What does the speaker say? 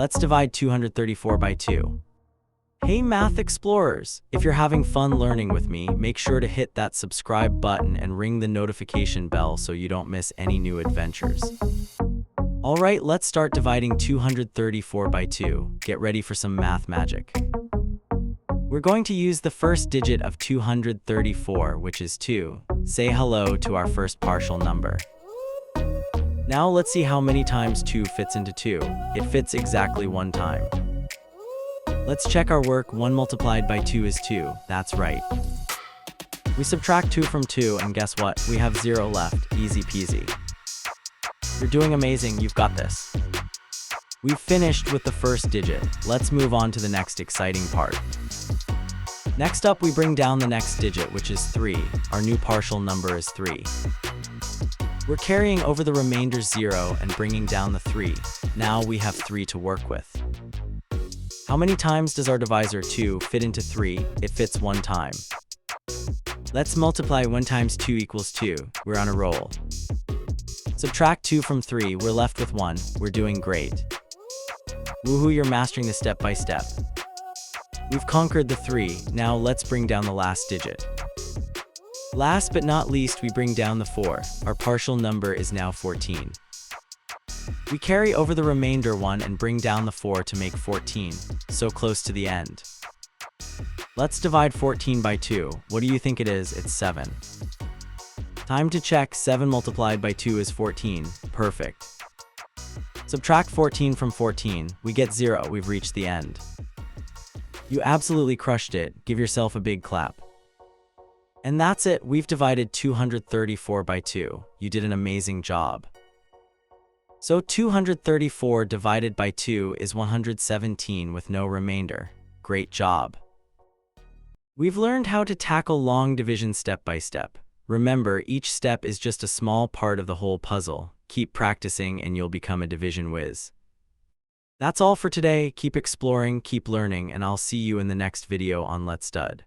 Let's divide 234 by 2. Hey Math Explorers! If you're having fun learning with me, make sure to hit that subscribe button and ring the notification bell so you don't miss any new adventures. Alright, let's start dividing 234 by 2. Get ready for some math magic. We're going to use the first digit of 234, which is 2. Say hello to our first partial number. Now let's see how many times 2 fits into 2. It fits exactly 1 time. Let's check our work. 1 multiplied by 2 is 2. That's right. We subtract 2 from 2 and guess what? We have 0 left. Easy peasy. You're doing amazing. You've got this. We've finished with the first digit. Let's move on to the next exciting part. Next up, we bring down the next digit, which is 3. Our new partial number is 3. We're carrying over the remainder 0 and bringing down the 3. Now we have 3 to work with. How many times does our divisor 2 fit into 3? It fits 1 time. Let's multiply 1 times 2 equals 2. We're on a roll. Subtract 2 from 3. We're left with 1. We're doing great. Woohoo, you're mastering this step by step. We've conquered the 3. Now let's bring down the last digit. Last but not least, we bring down the 4. Our partial number is now 14. We carry over the remainder 1 and bring down the 4 to make 14. So close to the end. Let's divide 14 by 2. What do you think it is? It's 7. Time to check. 7 multiplied by 2 is 14. Perfect. Subtract 14 from 14. We get 0. We've reached the end. You absolutely crushed it. Give yourself a big clap. And that's it. We've divided 234 by 2. You did an amazing job. So 234 divided by 2 is 117 with no remainder. Great job. We've learned how to tackle long division step by step. Remember, each step is just a small part of the whole puzzle. Keep practicing and you'll become a division whiz. That's all for today. Keep exploring, keep learning, and I'll see you in the next video on Let's Stud.